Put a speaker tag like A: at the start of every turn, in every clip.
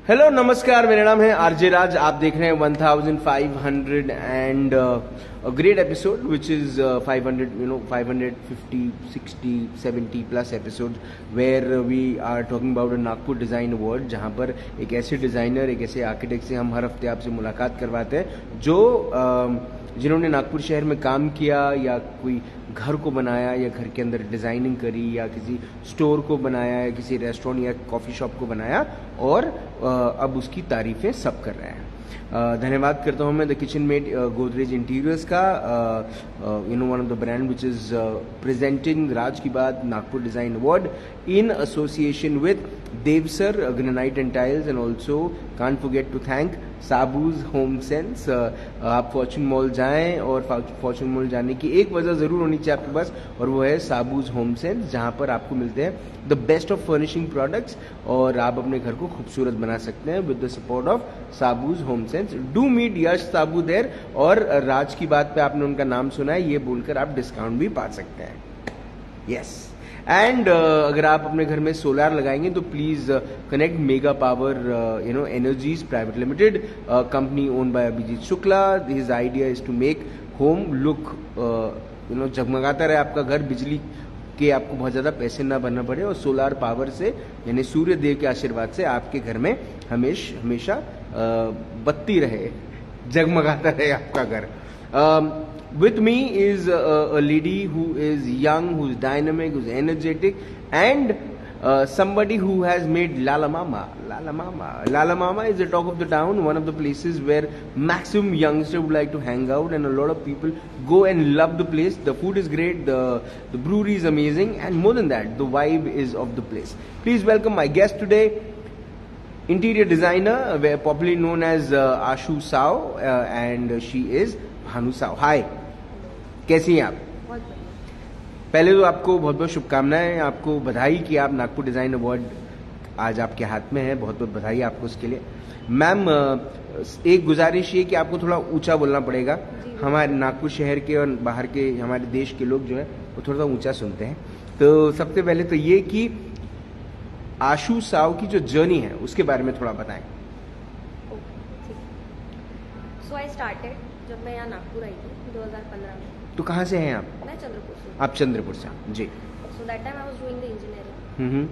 A: Hello नमस्कार, मेरा नाम है आरजे राज। आप देख रहे हैं 1500 and great episode which is 500 550 60 70 plus episode where we are talking about a Nagpur design award, जहां पर एक ऐसे डिजाइनर, एक ऐसे आर्किटेक्ट से हम हर हफ्ते आपसे मुलाकात करवाते हैं जो जिन्होंने नागपुर शहर में काम किया या कोई घर को बनाया या घर के अंदर डिजाइनिंग करी या किसी स्टोर को बनाया या किसी रेस्टोरेंट या कॉफी शॉप को बनाया और अब उसकी तारीफें सब कर रहे हैं। धन्यवाद करता हूं मैं the kitchen made Godrej interiors का, one of the brand which is presenting राज की बात Nagpur design award in association with Devsar Granite and Tiles, and also can't forget to thank Sabu's Home Sense। आप फॉर्चून मॉल जाएं और Fortune mall जाने की एक वजह जरूर होनी चाहिए आपके पास, और वो है साबूज होम सेंस, जहां पर आपको मिलते हैं the best of furnishing products और आप अपने घर को खूबसूरत बना सकते हैं with the support of Saboo's home sense. Do meet Yash Saboo there, और राज की बात पे आपने उनका नाम सुना है, ये बोलकर आप डिस्काउंट भी पा सकते हैं। यस एंड अगर आप अपने घर में सोलार लगाएंगे तो please connect mega power energies private limited, company own by Abhijit Shukla. His idea is to make home look जगमगाता रहे आपका घर, बिजली के आपको बहुत ज्यादा पैसे ना भरना पड़े, और सोलार पावर से यानी सूर्य देव के आशीर्वाद से आपके घर में हमेशा बत्ती रहे, जगमगाता रहे आपका घर। With me is a lady who is young, who is dynamic, who is energetic, and somebody who has made Lala Mama. Lala Mama is the talk of the town, one of the places where maximum youngsters would like to hang out, and a lot of people go and love the place. The food is great, the brewery is amazing, and more than that, the vibe is of the place. Please welcome my guest today, interior designer, popularly known as Ashu Sao, and she is Bhanu Sao. हाय, कैसी हैं आप?
B: बहुत बढ़िया।
A: पहले तो आपको बहुत बहुत शुभकामनाएं, आपको बधाई कि आप नागपुर डिजाइन अवार्ड आज आपके हाथ में है, बहुत बहुत बधाई आपको उसके लिए। मैम, एक गुजारिश ये कि आपको थोड़ा ऊंचा बोलना पड़ेगा, हमारे नागपुर शहर के और बाहर के हमारे देश के लोग जो है वो थोड़ा सा ऊंचा सुनते हैं। तो सबसे पहले तो ये कि आशु साव की जो जर्नी है उसके बारे में थोड़ा बताएं।
B: सो आई स्टार्टेड जब मैं यहाँ नागपुर आई थी 2015 में।
A: तो कहाँ से हैं आप?
B: मैं चंद्रपुर से।
A: आप चंद्रपुर से? जी।
B: So that time I was doing the engineering.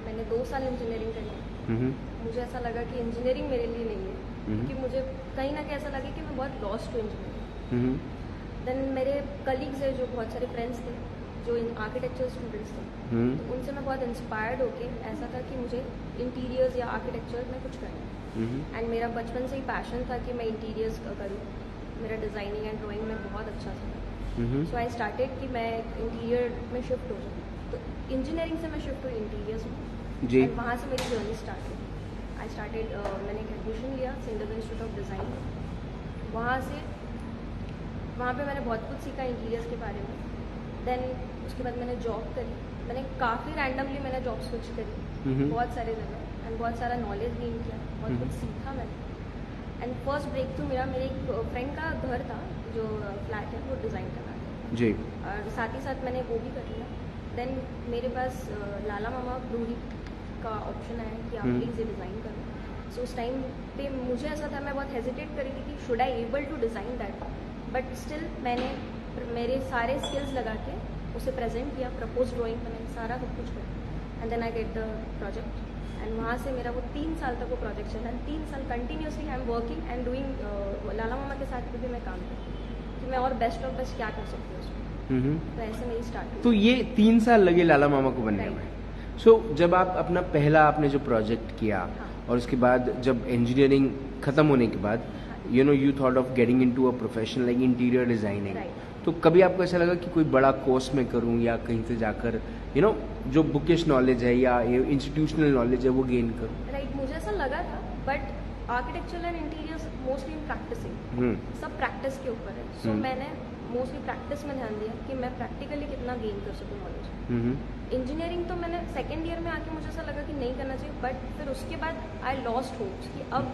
B: मैंने 2 साल इंजीनियरिंग करी। मुझे ऐसा लगा कि इंजीनियरिंग मेरे लिए नहीं है, क्योंकि मुझे कहीं ना कहीं ऐसा लगा कि मैं बहुत लॉस्ट हूँ इंजीनियरिंग। देन मेरे कलीग्स है, जो बहुत सारे फ्रेंड्स थे जो आर्किटेक्चर स्टूडेंट्स थे, तो उनसे मैं बहुत इंस्पायर्ड होके ऐसा था कि मुझे इंटीरियर्स या आर्किटेक्चर में कुछ करना। एंड मेरा बचपन से ही पैशन था कि मैं इंटीरियर्स करूँ, मेरा डिज़ाइनिंग एंड ड्राइंग में बहुत अच्छा था। सो आई स्टार्टेड कि मैं इंटीरियर में शिफ्ट हो जाऊँ, तो इंजीनियरिंग से मैं शिफ्ट हुई इंटीरियर्स में जी। एंड वहाँ से मेरी जर्नी स्टार्ट हुई। आई स्टार्टेड, मैंने एक एडमिशन लिया सिंगल इंस्टीट्यूट ऑफ डिज़ाइन। वहाँ पे मैंने बहुत कुछ सीखा इंटीरियर्स के बारे में। देन उसके बाद मैंने जॉब करी। मैंने काफ़ी रैंडमली मैंने जॉब स्विच करी बहुत सारे जगह, एंड बहुत सारा नॉलेज गेन किया, बहुत कुछ सीखा मैंने। एंड फर्स्ट ब्रेक थ्रू मेरे एक फ्रेंड का घर था जो फ्लैट है, वो डिज़ाइन करना था जी, और साथ ही साथ मैंने वो भी कर लिया। देन मेरे पास लाला मामा ब्रूरी का ऑप्शन आया कि आप प्लीज़ ये डिज़ाइन करो। सो उस टाइम पे मुझे ऐसा था, मैं बहुत हेजिटेट कर रही थी कि should I able to design that, but still मैंने मेरे सारे स्किल्स लगा के उसे प्रेजेंट किया, प्रपोज ड्राइंग मैंने सारा कुछ किया, and then I get the project. And वहाँ से मेरा वो 3 साल तक वो प्रोजेक्ट चला। 3 साल continuously I am working and doing. Lala मामा के साथ भी मैं काम करती हूँ कि मैं और बेस्ट ऑफ बेस्ट क्या कर सकती हूँ उसमें। तो ऐसे मेरी स्टार्ट। तो
A: ये 3 साल लगे लाला मामा को बनने में। सो जब आप अपना पहला आपने जो प्रोजेक्ट किया, और उसके बाद जब इंजीनियरिंग खत्म होने के बाद you thought of getting into a profession like interior designing, तो कभी आपको ऐसा लगा कि कोई बड़ा कोर्स में करूं या कहीं से जाकर जो बुकिश नॉलेज है या इंस्टीट्यूशनल नॉलेज है वो गेन करूं?
B: राइट, मुझे ऐसा लगा था, but architecture and interiors mostly in practicing, सब प्रैक्टिस के ऊपर है। सो मैंने मोस्टली प्रैक्टिस में ध्यान दिया कि मैं प्रैक्टिकली कितना गेन कर सकूं नॉलेज। इंजीनियरिंग तो मैंने सेकेंड ईयर में आके मुझे ऐसा लगा कि नहीं करना चाहिए, बट फिर उसके बाद आई लॉस्ट होप्स कि अब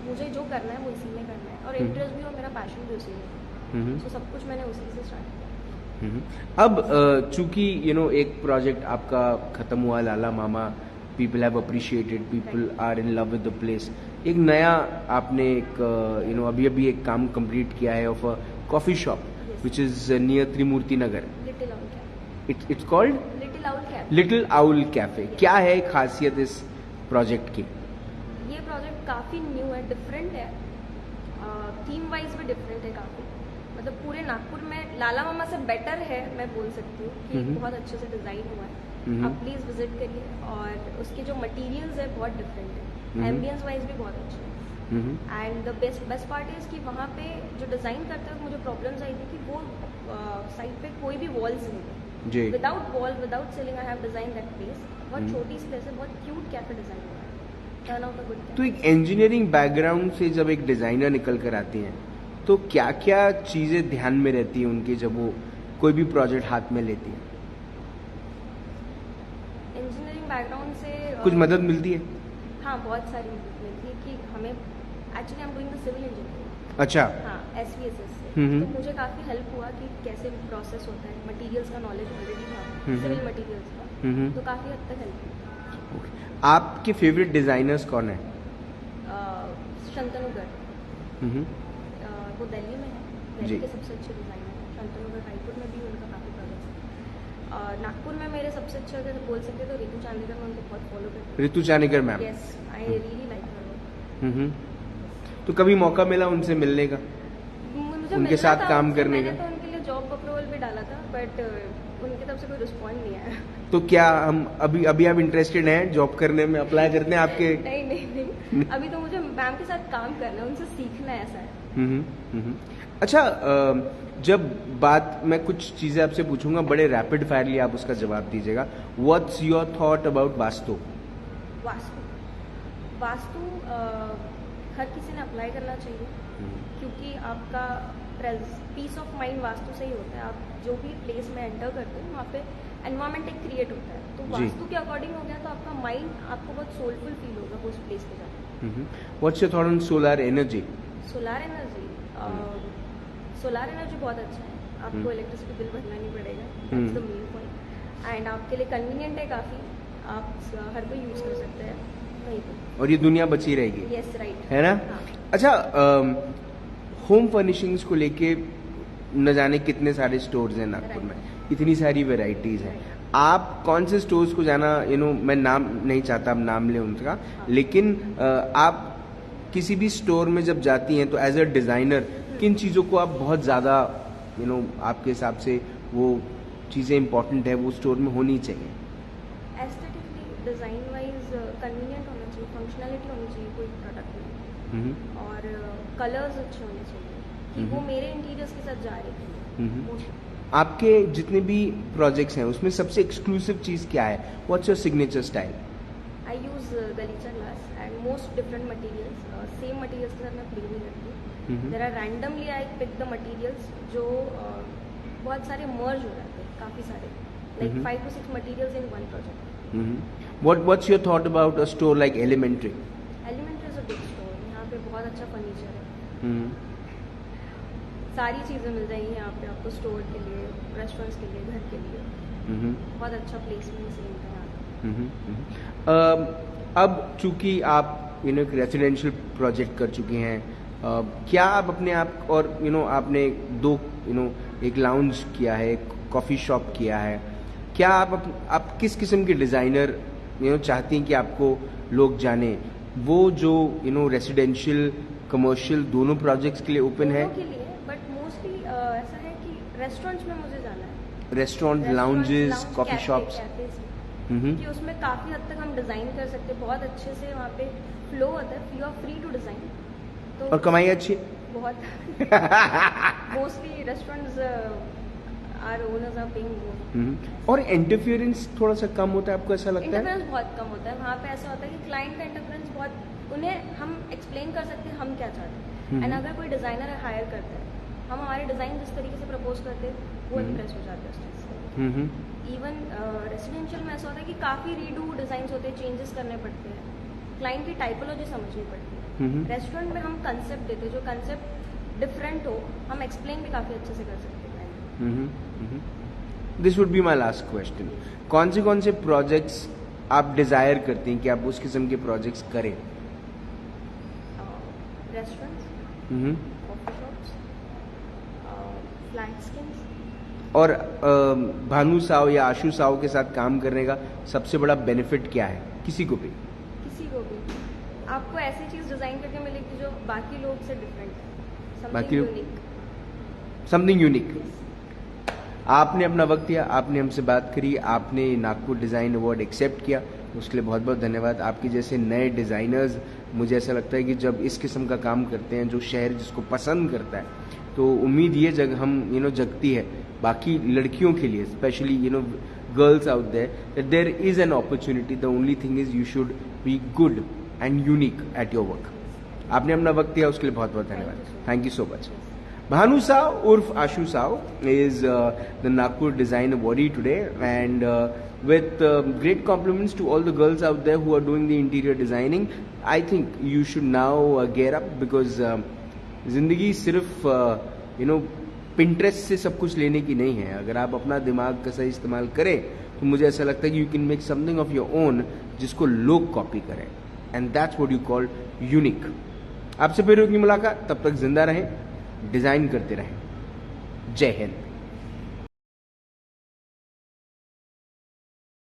B: मुझे जो करना है वो इसी में करना है, और इंटरेस्ट भी और मेरा पैशन भी उसी में। तो सब कुछ मैंने उसी से स्टार्ट किया।
A: अब चूंकि एक प्रोजेक्ट आपका खत्म हुआ लाला मामा, people have appreciated, people are in love with the place. एक नया आपने एक अभी एक काम कंप्लीट किया है of a coffee shop which is near Trimurti Nagar.
B: Little owl cafe.
A: It's called
B: little owl cafe.
A: Little owl cafe. क्या है खासियत इस प्रोजेक्ट की?
B: ये प्रोजेक्ट काफ़ी न्यू है, डिफरेंट है, थीम वाइज भी डिफरेंट है काफ़ी. मतलब पूरे नागपुर में लाला मामा से बेटर है मैं बोल सकती हूँ कि बहुत अच्छे से डिज़ाइन हुआ है. आप प्लीज़ विजिट करिए. और उसके जो मटेरियल्स है बहुत डिफरेंट है, एम्बियंस वाइज भी बहुत अच्छे है. And the best part is कि वहाँ पे जो डिज़ाइन करते वक्त मुझे प्रॉब्लम्स आई थी कि वो साइड पे कोई भी वॉल्स नहीं है. Without wall, without ceiling I have design that place. बहुत छोटी सी प्लेस है, बहुत क्यूट कैफे डिजाइन हुआ है. Turn out a good.
A: तो एक इंजीनियरिंग बैकग्राउंड से जब एक डिजाइनर निकल कर आती हैं तो क्या क्या चीजें ध्यान में रहती हैं उनकी जब वो कोई भी प्रोजेक्ट हाथ में लेती हैं?
B: इंजीनियरिंग बैकग्राउंड से
A: कुछ मदद मिलती है?
B: हाँ, बहुत सारी मदद मिलती है कि हमें actually I am doing the civil engineering.
A: अच्छा.
B: हाँ, SVSS से. तो मुझे काफ़ी हेल्प हुआ कि कैसे प्रोसेस होता है. मटेरियल्स का नॉलेज ऑलरेडी था, सिविल मटेरियल्स का, तो काफ़ी हद तक हेल्प हुई.
A: आपके फेवरेट डिजाइनर्स कौन है?
B: शंतनु गर्ग. वो दिल्ली में है, दिल्ली के सबसे अच्छे डिज़ाइनर हैं. शंतनु गर्ग रायपुर में भी उनका काफ़ी प्रोजेक्ट्स है. नागपुर में मेरे सबसे अच्छे अगर बोल सकते तो रितु चांदीकर, मैं उनको बहुत फॉलो करती हूँ.
A: Ritu Chandikar ma'am.
B: Yes, I really like her.
A: तो कभी मौका मिला उनसे मिलने का,
B: मुझे
A: उनके साथ काम करने का?
B: मैंने तो उनके लिए जॉब अप्रूवल भी डाला था, बट उनकी तरफ से कोई रिस्पॉन्ड नहीं आया.
A: तो क्या हम अभी आप इंटरेस्टेड हैं जॉब करने में, अप्लाई करते हैं आपके?
B: नहीं. अभी तो मुझे मैम के साथ काम करना है, उनसे सीखना है, ऐसा है.
A: अच्छा, जब बात मैं कुछ चीजें आपसे पूछूंगा, बड़े रैपिड फायरली आप उसका जवाब दीजिएगा. What's your thought about vastu?
B: Vastu हर किसी ने अप्लाई करना चाहिए, क्योंकि आपका पीस ऑफ माइंड वास्तु से ही होता है. आप जो भी प्लेस में एंटर करते हैं वहाँ पे एनवायरमेंट एक क्रिएट होता है, तो वास्तु के अकॉर्डिंग हो गया तो आपका माइंड आपको बहुत सोलफुल फील होगा उस प्लेस पे जाकर.
A: What's your thought on solar energy?
B: Solar energy बहुत अच्छा है. आपको इलेक्ट्रिसिटी बिल भरना नहीं पड़ेगा, that's the main point. And आपके लिए कन्वीनियंट है काफ़ी, आप हर कोई यूज़ कर सकते हैं वहीं पर,
A: और ये दुनिया बची रहेगी.
B: यस, राइट,
A: है ना?
B: हाँ.
A: अच्छा, होम फर्निशिंग्स को लेके न जाने कितने सारे स्टोर्स हैं नागपुर में, इतनी सारी वेराइटीज हैं. आप कौन से स्टोर्स को जाना, मैं नाम नहीं चाहता अब नाम ले उनका, लेकिन आप किसी भी स्टोर में जब जाती हैं तो एज अ डिज़ाइनर किन चीज़ों को आप बहुत ज़्यादा आपके हिसाब से वो चीज़ें इंपॉर्टेंट है वो स्टोर में होनी चाहिए?
B: एस्थेटिकली, डिज़ाइन वाइज कन्वीनियंट होना चाहिए, फंक्शनैलिटी होनी चाहिए कोई प्रोडक्ट में, और कलर्स अच्छे होने चाहिए कि वो मेरे इंटीरियर्स के साथ जा रहे थे.
A: आपके जितने भी प्रोजेक्ट्स हैं उसमें सबसे एक्सक्लूसिव चीज़ क्या है? What's your signature style?
B: I use गलीचा glass and most different materials. Same materials के साथ मैं प्ले नहीं करती. There are randomly I pick the materials जो बहुत सारे मर्ज हो जाते हैं, काफ़ी सारे, like 5 to 6 materials in one project.
A: What's your thought about a store like Elementary?
B: Elementary is a big store. यहाँ पे बहुत अच्छा फर्नीचर है. सारी चीज़ें मिल जाएंगी यहाँ पे आपको, स्टोर के लिए, रेस्टोरेंट्स के लिए, घर के लिए. बहुत अच्छा प्लेसमेंट है यहाँ पे.
A: अब चूंकि आप एक रेसिडेंशियल प्रोजेक्ट कर चुकी हैं, क्या आप अपने आप और आपने एक लाउंज किया है, एक कॉफ़ी शॉप किया है, क्या आप किस किस्म के डिज़ाइनर चाहती हैं कि आपको लोग जाने? वो जो रेसिडेंशियल कमर्शियल दोनों प्रोजेक्ट्स के लिए ओपन है?
B: के लिए, बट मोस्टली ऐसा है कि रेस्टोरेंट्स में मुझे जाना है.
A: रेस्टोरेंट, लाउंजेस, कॉफ़ी शॉप्स,
B: कि उसमें काफ़ी हद तक हम डिज़ाइन कर सकते हैं. बहुत अच्छे से वहाँ पे फ्लो होता है, you are free to design. तो
A: और कमाई अच्छी
B: बहुत. Mostly restaurants are owners are paying more.
A: और इंटरफियरेंस थोड़ा सा कम होता है, आपको ऐसा लगता है?
B: इंटरफेरेंस बहुत कम होता है वहाँ पे. ऐसा होता है कि क्लाइंट का इंटरफेरेंस बहुत, उन्हें हम एक्सप्लेन कर सकते हैं हम क्या चाहते हैं. एंड अगर कोई डिज़ाइनर हायर करता है, हम हमारे डिज़ाइन जिस तरीके से प्रपोज करते हैं वो इम्प्रेस हो जाते हैं उस चीज़ से. इवन रेसिडेंशियल में ऐसा होता है कि काफ़ी रीडू डिज़ाइन होते हैं, चेंजेस करने पड़ते हैं, क्लाइंट की टाइपोलॉजी समझनी पड़ती है. रेस्टोरेंट में हम कंसेप्ट देते हैं, जो कंसेप्ट डिफरेंट हो हम एक्सप्लेन भी काफ़ी अच्छे से कर सकते हैं.
A: This would be my last question. कौन से प्रोजेक्ट्स आप डिजायर करती हैं कि आप उस किस्म के प्रोजेक्ट्स करें?
B: Restaurants, coffee shops, flat skins.
A: और भानु साव या आशु साव के साथ काम करने का सबसे बड़ा बेनिफिट क्या है किसी को भी?
B: किसी को भी आपको ऐसी चीज डिजाइन करके मिलेगी जो बाकी लोग से डिफरेंट है,
A: बाकी
B: समथिंग
A: लोग-
B: यूनिक।
A: Something unique. आपने अपना वक्त दिया, आपने हमसे बात करी, आपने नागपुर डिज़ाइन अवार्ड एक्सेप्ट किया, उसके लिए बहुत बहुत धन्यवाद। आपके जैसे नए डिज़ाइनर्स, मुझे ऐसा लगता है कि जब इस किस्म का काम करते हैं, जो शहर जिसको पसंद करता है, तो उम्मीद ये जगती है बाकी लड़कियों के लिए, specially girls out there, there is an opportunity. The only thing is you should be good and unique at your work. आपने अपना वक्त दिया, उसके लिए बहुत बहुत धन्यवाद। Thank you so much. Bhanu Saw urf Ashu Saw is the Nagpur Design Awardee today, and with great compliments to all the girls out there who are doing the interior designing. I think you should now gear up, because जिंदगी सिर्फ Pinterest से सब कुछ लेने की नहीं है। अगर आप अपना दिमाग का सही इस्तेमाल करें तो मुझे ऐसा लगता है कि you can make something of your own जिसको लोग कॉपी करें, and that's what you call unique. आपसे फिर होगी मुलाकात, तब तक जिंदा रहें, डिजाइन करते रहें। जय हिंद।